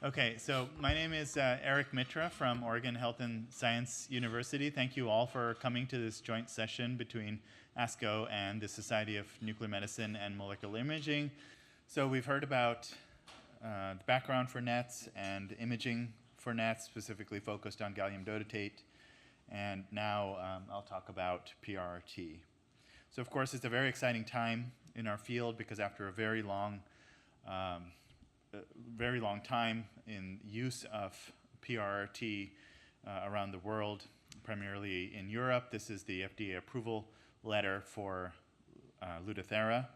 Okay, so my name is Erik Mittra from Oregon Health and Science University. Thank you all for coming to this joint session between ASCO and the Society of Nuclear Medicine and Molecular Imaging. So we've heard about the background for NETs and imaging for NETs, specifically focused on gallium dotatate. And now I'll talk about PRRT. So of course, it's a very exciting time in our field because after a very long time in use of PRRT around the world, primarily in Europe. This is the FDA approval letter for Lutathera.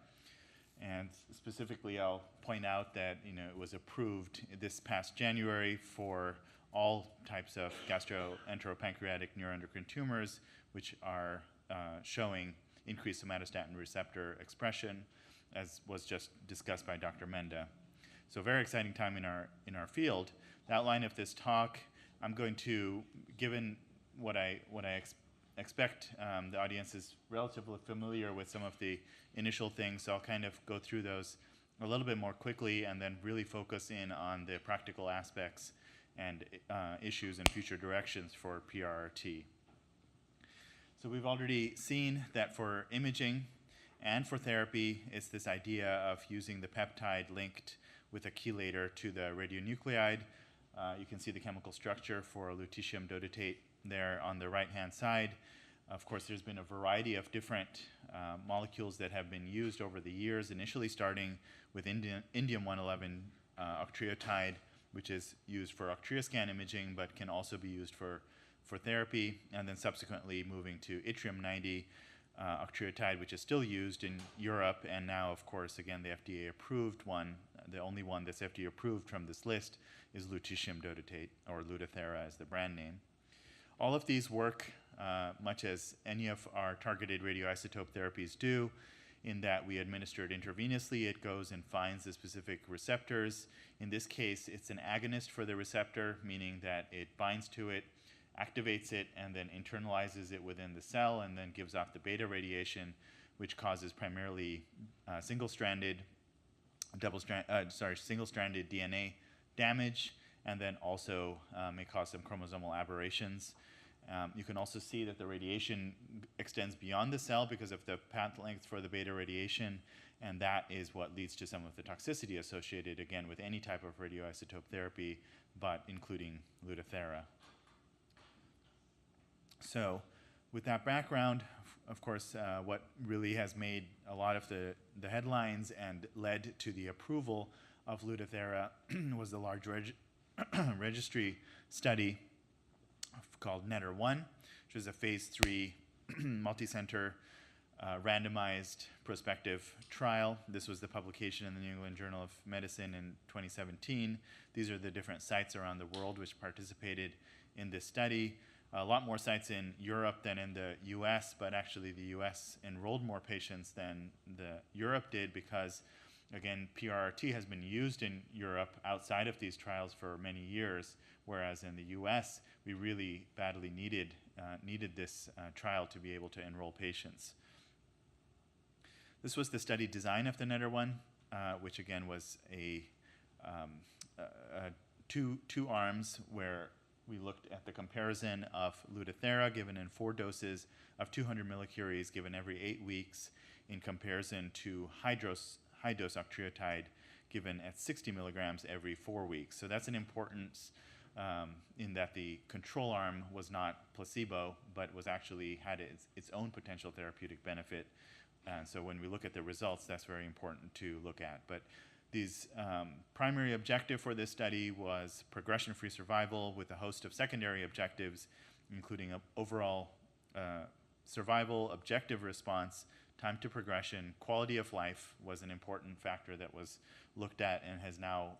And specifically, I'll point out that it was approved this past January for all types of gastroenteropancreatic neuroendocrine tumors, which are showing increased somatostatin receptor expression, as was just discussed by Dr. Menda. So very exciting time in our field. The outline of this talk, I'm going to, given what I expect, the audience is relatively familiar with some of the initial things, so I'll kind of go through those a little bit more quickly and then really focus in on the practical aspects and issues and future directions for PRRT. So we've already seen that for imaging and for therapy, it's this idea of using the peptide linked with a chelator to the radionuclide. You can see the chemical structure for lutetium dotatate there on the right-hand side. Of course, there's been a variety of different molecules that have been used over the years, initially starting with indium-111 octreotide, which is used for octreoscan imaging, but can also be used for therapy, and then subsequently moving to yttrium-90 octreotide, which is still used in Europe, and now, of course, again, the FDA-approved one. The only one that's FDA approved from this list is lutetium dotatate, or Lutathera as the brand name. All of these work much as any of our targeted radioisotope therapies do, in that we administer it intravenously. It goes and finds the specific receptors. In this case, it's an agonist for the receptor, meaning that it binds to it, activates it, and then internalizes it within the cell, and then gives off the beta radiation, which causes primarily single-stranded DNA damage, and then also may cause some chromosomal aberrations. You can also see that the radiation extends beyond the cell because of the path length for the beta radiation, and that is what leads to some of the toxicity associated, again, with any type of radioisotope therapy, but including Lutathera. So with that background, of course, what really has made a lot of the headlines and led to the approval of Lutathera was the large registry study called NETTER-1, which is a phase 3 multicenter randomized prospective trial. This was the publication in the New England Journal of Medicine in 2017. These are the different sites around the world which participated in this study. A lot more sites in Europe than in the US, but actually the US enrolled more patients than Europe did because, again, PRRT has been used in Europe outside of these trials for many years, whereas in the US, we really badly needed this trial to be able to enroll patients. This was the study design of the NETTER-1, which again was two arms where we looked at the comparison of Lutathera given in 4 doses of 200 millicuries given every 8 weeks in comparison to high-dose octreotide given at 60 milligrams every 4 weeks. So that's an importance in that the control arm was not placebo, but was actually had its own potential therapeutic benefit. And so when we look at the results, that's very important to look at. But these primary objective for this study was progression-free survival with a host of secondary objectives, including overall survival, objective response, time to progression, quality of life was an important factor that was looked at and has now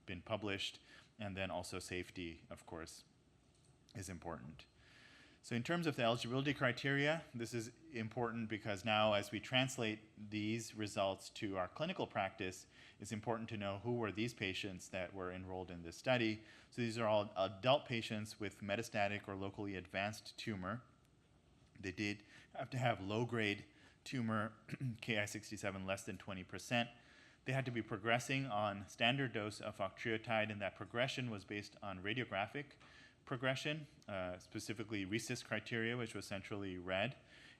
been published, and then also safety, of course, is important. So in terms of the eligibility criteria, this is important because now as we translate these results to our clinical practice, it's important to know who were these patients that were enrolled in this study. So these are all adult patients with metastatic or locally advanced tumor. They did have to have low-grade tumor, Ki-67 less than 20%. They had to be progressing on standard dose of octreotide, and that progression was based on radiographic progression, specifically RECIST criteria, which was centrally read.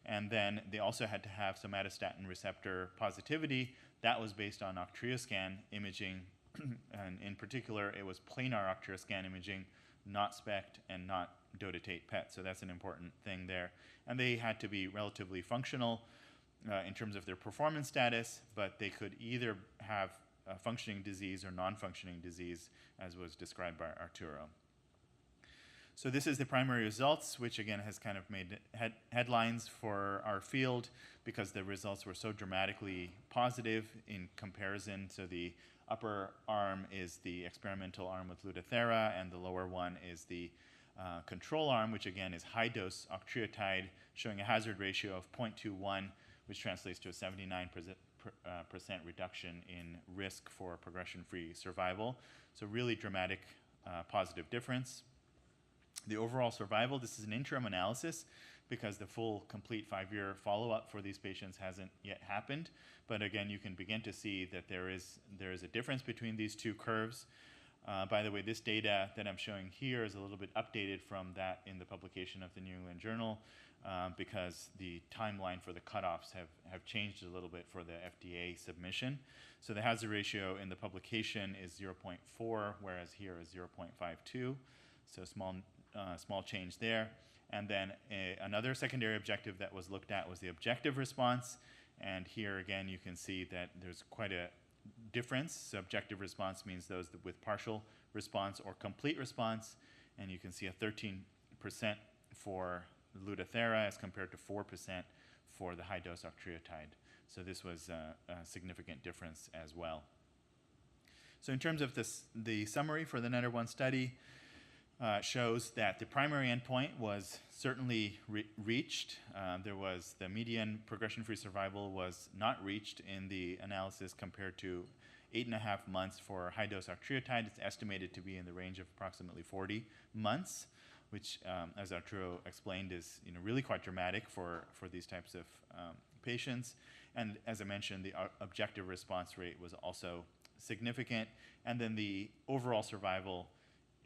And then they also had to have somatostatin receptor positivity. That was based on octreoscan imaging, and in particular, it was planar octreoscan imaging, not SPECT and not dotatate PET, so that's an important thing there. And they had to be relatively functional in terms of their performance status, but they could either have functioning disease or non-functioning disease, as was described by Arturo. So this is the primary results, which again has kind of made headlines for our field because the results were so dramatically positive in comparison. So the upper arm is the experimental arm with Lutathera, and the lower one is the control arm, which again is high-dose octreotide, showing a hazard ratio of 0.21, which translates to a 79% reduction in risk for progression-free survival. So really dramatic positive difference. The overall survival, this is an interim analysis because the full complete 5-year follow-up for these patients hasn't yet happened. But again, you can begin to see that there is a difference between these two curves. By the way, this data that I'm showing here is a little bit updated from that in the publication of the New England Journal because the timeline for the cutoffs have changed a little bit for the FDA submission. So the hazard ratio in the publication is 0.4, whereas here is 0.52. So small change there. And then another secondary objective that was looked at was the objective response. And here again, you can see that there's quite a difference. So objective response means those with partial response or complete response. And you can see a 13% for Lutathera as compared to 4% for the high-dose octreotide. So this was a significant difference as well. So in terms of the summary for the NETTER-1 study, shows that the primary endpoint was certainly reached. There was the median progression-free survival was not reached in the analysis compared to 8.5 months for high-dose octreotide. It's estimated to be in the range of approximately 40 months, which, as Arturo explained, is really quite dramatic for these types of patients. And as I mentioned, the objective response rate was also significant. And then the overall survival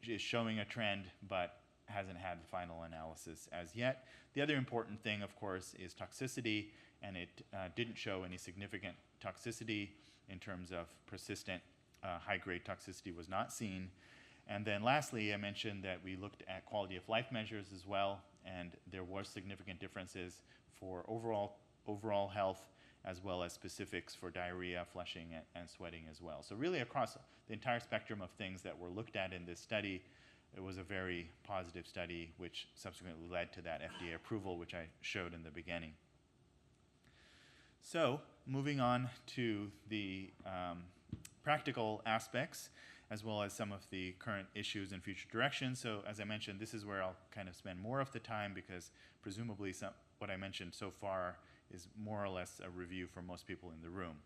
is showing a trend, but hasn't had the final analysis as yet. The other important thing, of course, is toxicity, and it didn't show any significant toxicity in terms of persistent high-grade toxicity was not seen. And then lastly, I mentioned that we looked at quality of life measures as well, and there were significant differences for overall health as well as specifics for diarrhea, flushing, and sweating as well. So really across the entire spectrum of things that were looked at in this study, it was a very positive study, which subsequently led to that FDA approval, which I showed in the beginning. So moving on to the practical aspects, as well as some of the current issues and future directions. So as I mentioned, this is where I'll kind of spend more of the time because presumably what I mentioned so far is more or less a review for most people in the room.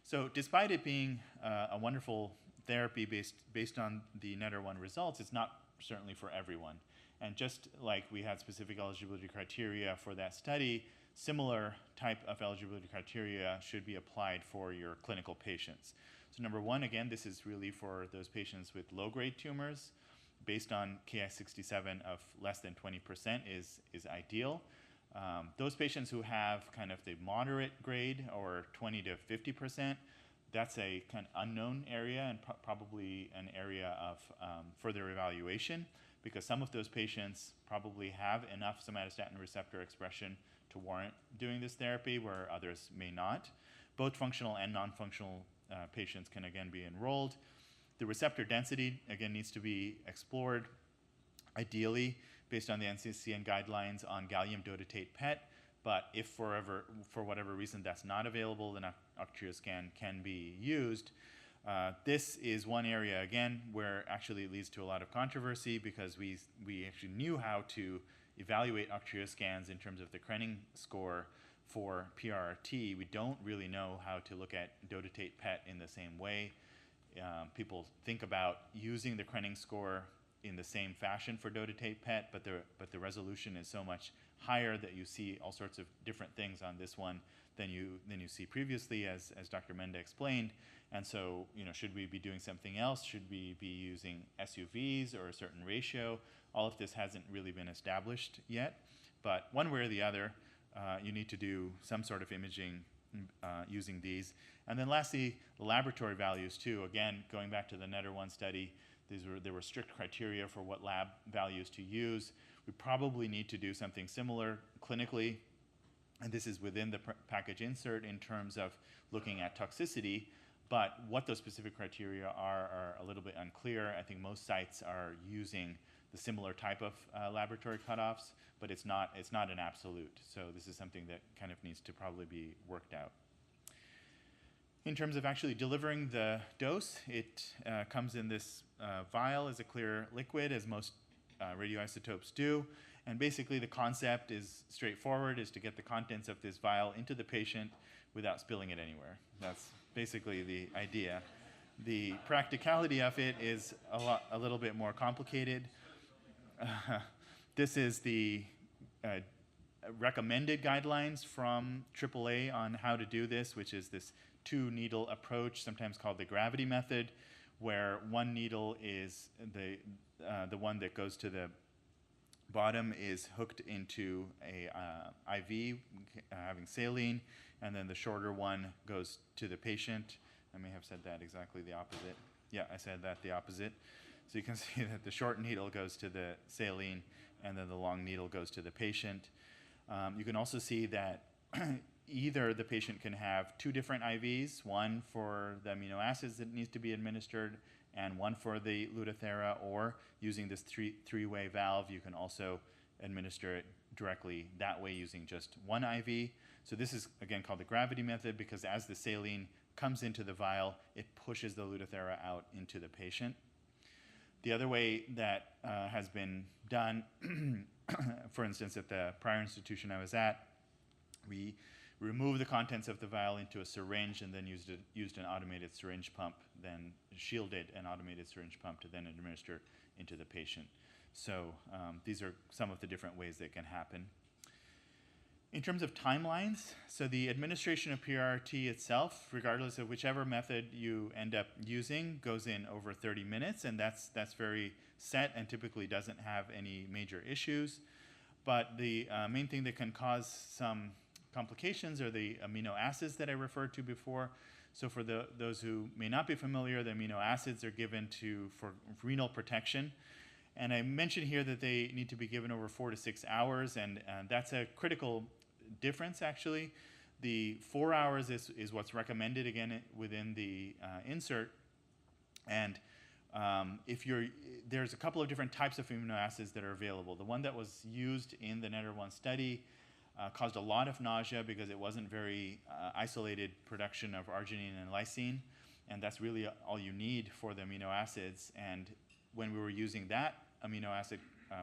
So despite it being a wonderful therapy based on the NETTER-1 results, it's not certainly for everyone. And just like we had specific eligibility criteria for that study, similar type of eligibility criteria should be applied for your clinical patients. So number one, again, this is really for those patients with low-grade tumors. Based on Ki-67 of less than 20% is ideal. Those patients who have kind of the moderate grade or 20 to 50%, that's a kind of unknown area and probably an area of further evaluation because some of those patients probably have enough somatostatin receptor expression to warrant doing this therapy where others may not. Both functional and non-functional patients can again be enrolled. The receptor density again needs to be explored, ideally based on the NCCN guidelines on gallium dotatate PET, but if for whatever reason that's not available, then octreoscan can be used. This is one area, again, where actually it leads to a lot of controversy because we actually knew how to evaluate octreoscans in terms of the Krenning score for PRRT. We don't really know how to look at dotatate PET in the same way. People think about using the Krenning score in the same fashion for dotatate PET, but the resolution is so much higher that you see all sorts of different things on this one than you see previously, as Dr. Menda explained. And so, should we be doing something else? Should we be using SUVs or a certain ratio? All of this hasn't really been established yet, but one way or the other, you need to do some sort of imaging using these. And then lastly, the laboratory values too. Again, going back to the NETTER-1 study, there were strict criteria for what lab values to use. We probably need to do something similar clinically, and this is within the package insert in terms of looking at toxicity, but what those specific criteria are a little bit unclear. I think most sites are using the similar type of laboratory cutoffs, but it's not an absolute. So this is something that kind of needs to probably be worked out. In terms of actually delivering the dose, it comes in this vial as a clear liquid, as most radioisotopes do. And basically the concept is straightforward, is to get the contents of this vial into the patient without spilling it anywhere. That's basically the idea. The practicality of it is a little bit more complicated. This is the recommended guidelines from AAA on how to do this, which is this 2-needle approach, sometimes called the gravity method, where one needle is the one that goes to the bottom is hooked into a IV having saline, and then the shorter one goes to the patient. I may have said that exactly the opposite. Yeah, I said that the opposite. So you can see that the short needle goes to the saline, and then the long needle goes to the patient. You can also see that either the patient can have 2 different IVs, one for the amino acids that needs to be administered, and one for the Lutathera, or using this three-way valve, you can also administer it directly that way using just one IV. So this is, again, called the gravity method, because as the saline comes into the vial, it pushes the Lutathera out into the patient. The other way that has been done, for instance, at the prior institution I was at, we removed the contents of the vial into a syringe and then used an automated syringe pump, then shielded an automated syringe pump to then administer into the patient. So these are some of the different ways that can happen. In terms of timelines, so the administration of PRRT itself, regardless of whichever method you end up using, goes in over 30 minutes, and that's very set and typically doesn't have any major issues. But the main thing that can cause some complications are the amino acids that I referred to before. So for those who may not be familiar, the amino acids are given for renal protection. And I mentioned here that they need to be given over 4 to 6 hours, and that's a critical difference, actually. The 4 hours is what's recommended, again, within the insert. And there's a couple of different types of amino acids that are available. The one that was used in the NETTER-1 study caused a lot of nausea because it wasn't very isolated production of arginine and lysine, and that's really all you need for the amino acids. And when we were using that amino acid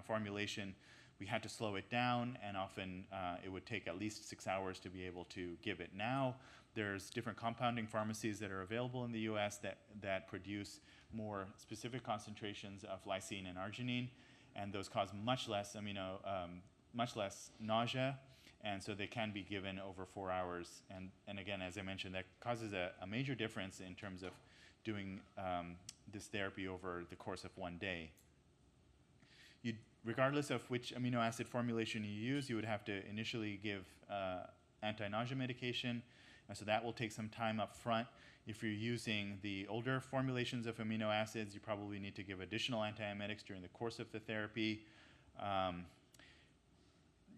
formulation, we had to slow it down, and often it would take at least 6 hours to be able to give it. Now, there's different compounding pharmacies that are available in the US that produce more specific concentrations of lysine and arginine, and those cause much less nausea, and so they can be given over 4 hours. And again, as I mentioned, that causes a major difference in terms of doing this therapy over the course of one day. Regardless of which amino acid formulation you use, you would have to initially give anti-nausea medication, and so that will take some time up front. If you're using the older formulations of amino acids, you probably need to give additional antiemetics during the course of the therapy.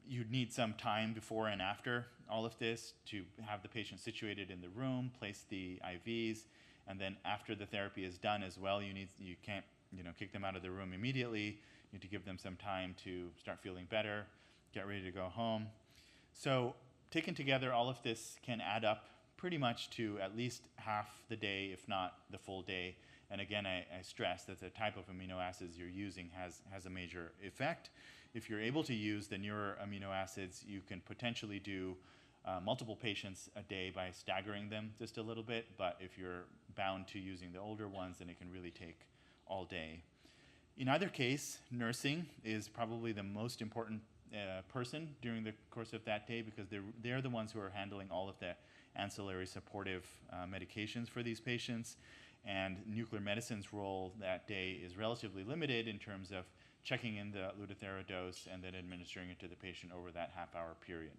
You'd need some time before and after all of this to have the patient situated in the room, place the IVs, and then after the therapy is done as well, you can't kick them out of the room immediately. You need to give them some time to start feeling better, get ready to go home. So taken together, all of this can add up pretty much to at least half the day, if not the full day. And again, I stress that the type of amino acids you're using has a major effect. If you're able to use the newer amino acids, you can potentially do multiple patients a day by staggering them just a little bit. But if you're bound to using the older ones, then it can really take all day. In either case, nursing is probably the most important person during the course of that day, because they're the ones who are handling all of the ancillary supportive medications for these patients. And nuclear medicine's role that day is relatively limited in terms of checking in the Lutathera dose and then administering it to the patient over that half-hour period.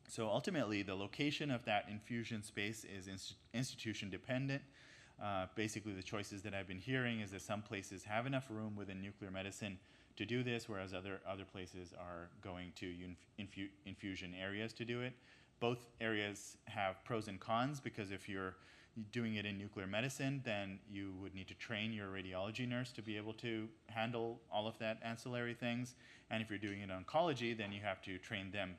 So ultimately, the location of that infusion space is institution dependent. Basically, the choices that I've been hearing is that some places have enough room within nuclear medicine to do this, whereas other places are going to infusion areas to do it. Both areas have pros and cons, because if you're doing it in nuclear medicine, then you would need to train your radiology nurse to be able to handle all of that ancillary things. And if you're doing it in oncology, then you have to train them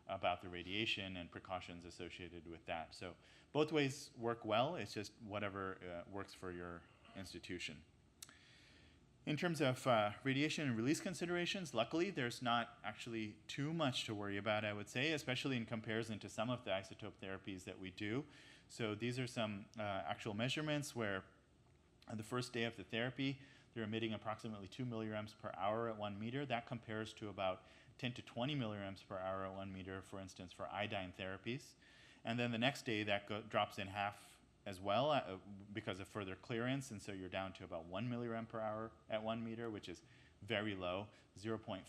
about the radiation and precautions associated with that. So both ways work well. It's just whatever works for your institution. In terms of radiation and release considerations, luckily there's not actually too much to worry about, I would say, especially in comparison to some of the isotope therapies that we do. So these are some actual measurements where on the first day of the therapy, they're emitting approximately 2 milligrams per hour at 1 meter. That compares to about 10 to 20 milligrams per hour at 1 meter, for instance, for iodine therapies. And then the next day, that drops in half as well because of further clearance, and so you're down to about 1 milligram per hour at 1 meter, which is very low. 0.5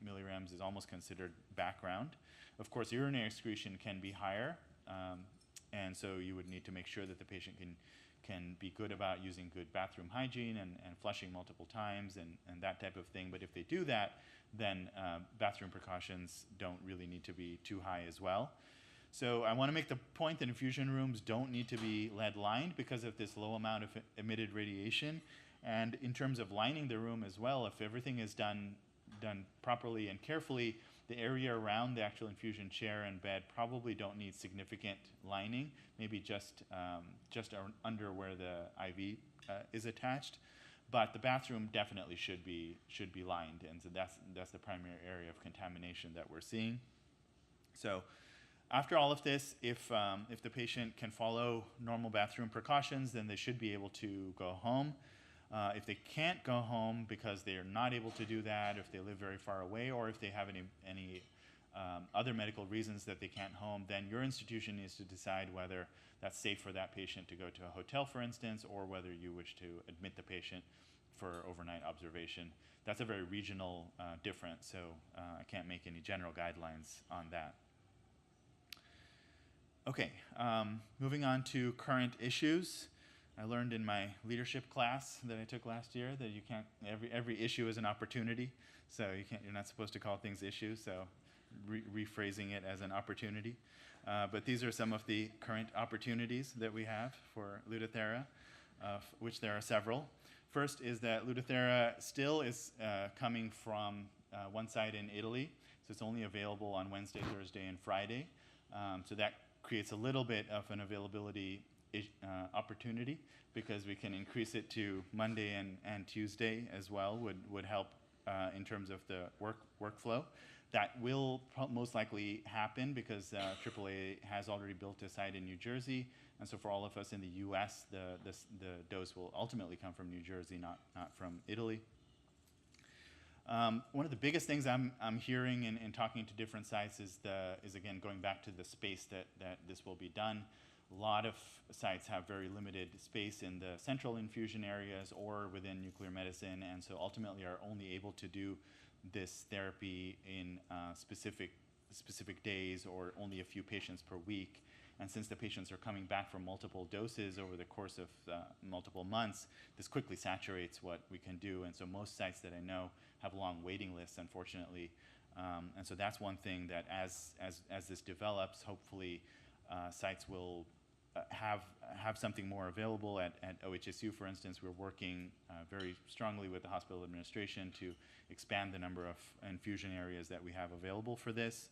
milligrams is almost considered background. Of course, urinary excretion can be higher, and so you would need to make sure that the patient can be good about using good bathroom hygiene and flushing multiple times and that type of thing. But if they do that, then bathroom precautions don't really need to be too high as well. So I want to make the point that infusion rooms don't need to be lead-lined because of this low amount of emitted radiation. And in terms of lining the room as well, if everything is done properly and carefully, the area around the actual infusion chair and bed probably don't need significant lining, maybe just under where the IV is attached. But the bathroom definitely should be lined, and so that's the primary area of contamination that we're seeing. So after all of this, if the patient can follow normal bathroom precautions, then they should be able to go home. If they can't go home because they are not able to do that, if they live very far away, or if they have any other medical reasons that they can't home, then your institution needs to decide whether that's safe for that patient to go to a hotel, for instance, or whether you wish to admit the patient for overnight observation. That's a very regional difference, so I can't make any general guidelines on that. Okay, moving on to current issues. I learned in my leadership class that I took last year that you can't, every issue is an opportunity, so you're not supposed to call things issues, so rephrasing it as an opportunity. But these are some of the current opportunities that we have for Lutathera, which there are several. First is that Lutathera still is coming from one site in Italy, so it's only available on Wednesday, Thursday, and Friday. So that creates a little bit of an availability opportunity, because we can increase it to Monday and Tuesday as well, would help in terms of the workflow. That will most likely happen because AAA has already built a site in New Jersey, and so for all of us in the US, the dose will ultimately come from New Jersey, not from Italy. One of the biggest things I'm hearing in talking to different sites is again going back to the space that this will be done. A lot of sites have very limited space in the central infusion areas or within nuclear medicine, and so ultimately are only able to do this therapy in specific days or only a few patients per week. And since the patients are coming back from multiple doses over the course of multiple months, this quickly saturates what we can do. And so most sites that I know have long waiting lists, unfortunately. And so that's one thing that as this develops, hopefully sites will have something more available. At OHSU, for instance, we're working very strongly with the hospital administration to expand the number of infusion areas that we have available for this.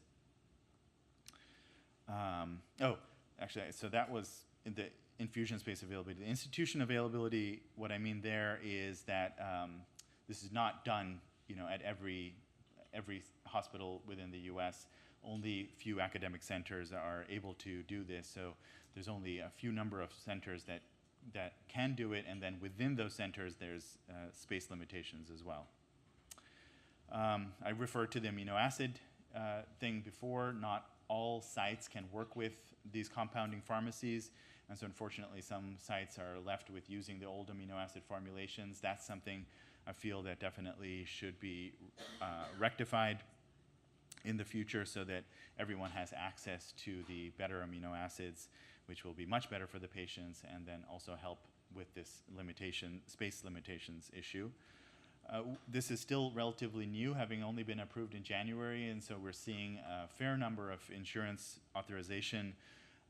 Actually, so that was in the infusion space availability. The institution availability, what I mean there is that this is not done, at every hospital within the U.S. Only few academic centers are able to do this, so there's only a few number of centers that can do it, and then within those centers, there's space limitations as well. I referred to the amino acid thing before. Not all sites can work with these compounding pharmacies, and so unfortunately some sites are left with using the old amino acid formulations. That's something I feel that definitely should be rectified in the future so that everyone has access to the better amino acids, which will be much better for the patients and then also help with this space limitations issue. This is still relatively new, having only been approved in January, and so we're seeing a fair number of insurance authorization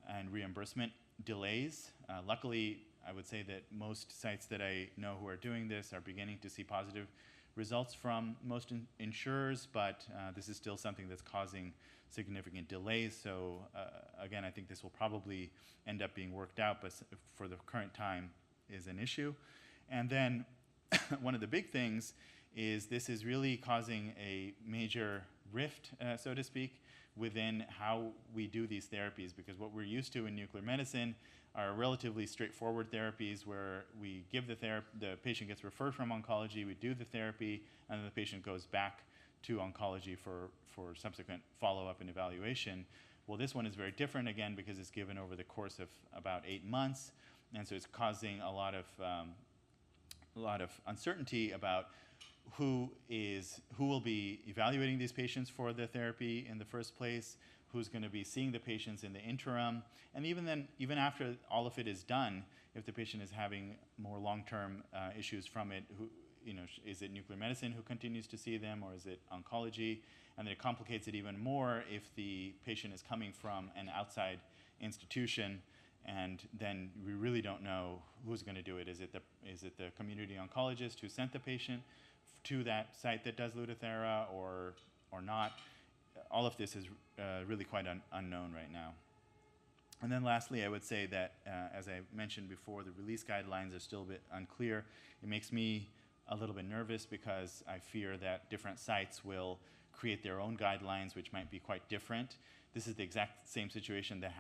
and reimbursement delays. Luckily, I would say that most sites that I know who are doing this are beginning to see positive results from most insurers, but this is still something that's causing significant delays. So again, I think this will probably end up being worked out, but for the current time is an issue. And then one of the big things is this is really causing a major rift, so to speak, within how we do these therapies, because what we're used to in nuclear medicine are relatively straightforward therapies where we give the patient gets referred from oncology, we do the therapy, and then the patient goes back to oncology for subsequent follow-up and evaluation. Well, this one is very different, again, because it's given over the course of about 8 months, and so it's causing a lot of uncertainty about who will be evaluating these patients for the therapy in the first place, who's going to be seeing the patients in the interim, and even after all of it is done, if the patient is having more long-term issues from it, is it nuclear medicine who continues to see them, or is it oncology? And then it complicates it even more if the patient is coming from an outside institution, and then we really don't know who's going to do it. Is it the community oncologist who sent the patient to that site that does Lutathera, or not? All of this is really quite unknown right now. And then lastly, I would say that, as I mentioned before, the release guidelines are still a bit unclear. It makes me a little bit nervous because I fear that different sites will create their own guidelines, which might be quite different. This is the exact same situation that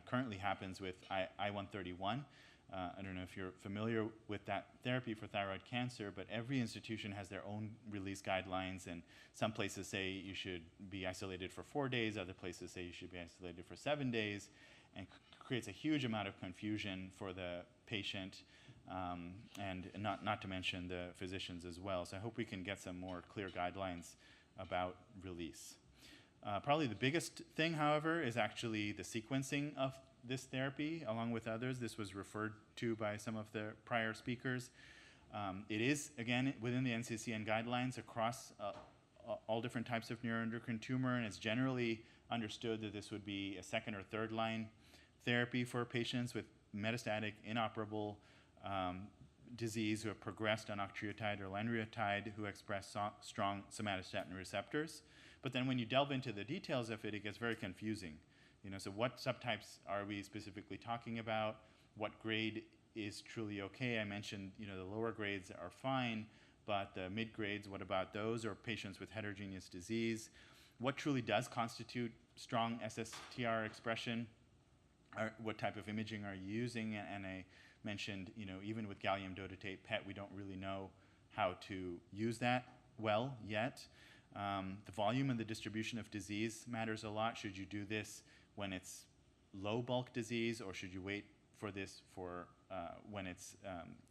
currently happens with I-131. I don't know if you're familiar with that therapy for thyroid cancer, but every institution has their own release guidelines, and some places say you should be isolated for 4 days, other places say you should be isolated for 7 days, and creates a huge amount of confusion for the patient, and not to mention the physicians as well. So I hope we can get some more clear guidelines about release. Probably the biggest thing, however, is actually the sequencing of this therapy, along with others. This was referred to by some of the prior speakers. It is, again, within the NCCN guidelines across all different types of neuroendocrine tumor, and it's generally understood that this would be a second or third line therapy for patients with metastatic inoperable disease who have progressed on octreotide or lanreotide, who express strong somatostatin receptors. But then when you delve into the details of it, it gets very confusing. So what subtypes are we specifically talking about? What grade is truly okay? I mentioned, the lower grades are fine, but the mid grades, what about those? Or patients with heterogeneous disease? What truly does constitute strong SSTR expression? What type of imaging are you using? And I mentioned, even with gallium dotatate PET, we don't really know how to use that well yet. The volume and the distribution of disease matters a lot. Should you do this when it's low bulk disease, or should you wait for this when it's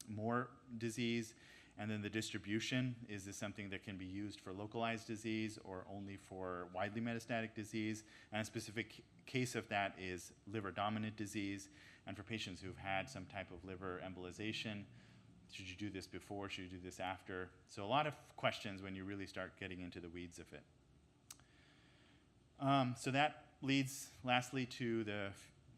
more disease? And then the distribution, is this something that can be used for localized disease or only for widely metastatic disease? And a specific case of that is liver dominant disease. And for patients who've had some type of liver embolization, should you do this before? Should you do this after? So a lot of questions when you really start getting into the weeds of it. So that leads lastly to the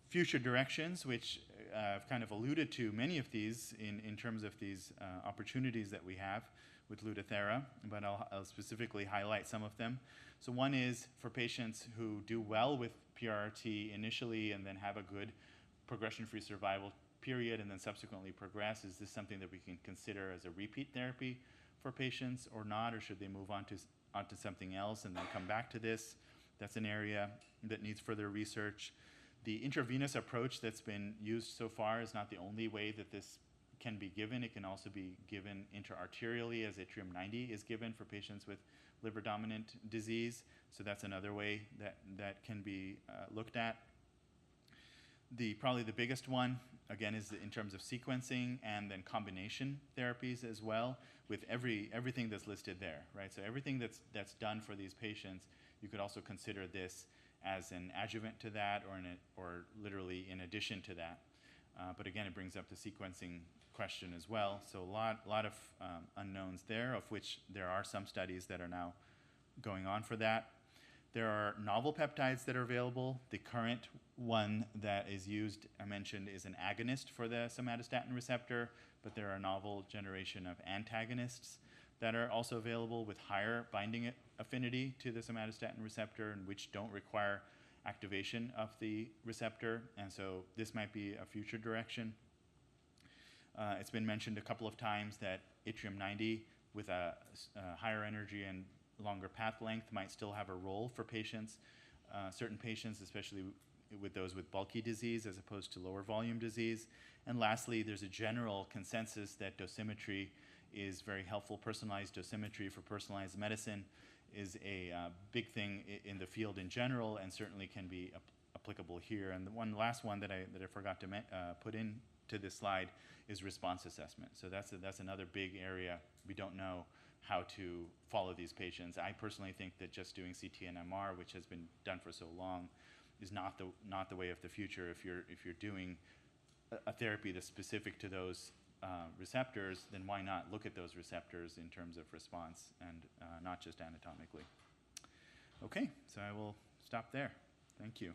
future directions, which I've kind of alluded to many of these in terms of these opportunities that we have with Lutathera, but I'll specifically highlight some of them. So one is for patients who do well with PRRT initially and then have a good progression-free survival period and then subsequently progress. Is this something that we can consider as a repeat therapy for patients or not, or should they move on to something else and then come back to this? That's an area that needs further research. The intravenous approach that's been used so far is not the only way that this can be given. It can also be given intraarterially, as yttrium-90 is given for patients with liver-dominant disease. So that's another way that can be looked at. Probably the biggest one, again, is in terms of sequencing and then combination therapies as well, with everything that's listed there, right? So everything that's done for these patients, you could also consider this as an adjuvant to that, or literally in addition to that. But again, it brings up the sequencing question as well. So a lot of unknowns there, of which there are some studies that are now going on for that. There are novel peptides that are available. The current one that is used, I mentioned, is an agonist for the somatostatin receptor, but there are a novel generation of antagonists that are also available with higher binding affinity to the somatostatin receptor, and which don't require activation of the receptor, and so this might be a future direction. It's been mentioned a couple of times that yttrium-90 with a higher energy and longer path length might still have a role for patients, certain patients, especially with those with bulky disease as opposed to lower volume disease. And lastly, there's a general consensus that dosimetry is very helpful. Personalized dosimetry for personalized medicine is a big thing in the field in general, and certainly can be applicable here. And the last one that I forgot to put into this slide is response assessment. So that's another big area. We don't know how to follow these patients. I personally think that just doing CT and MR, which has been done for so long, is not the way of the future. If you're doing a therapy that's specific to those receptors, then why not look at those receptors in terms of response and not just anatomically. Okay, so I will stop there. Thank you.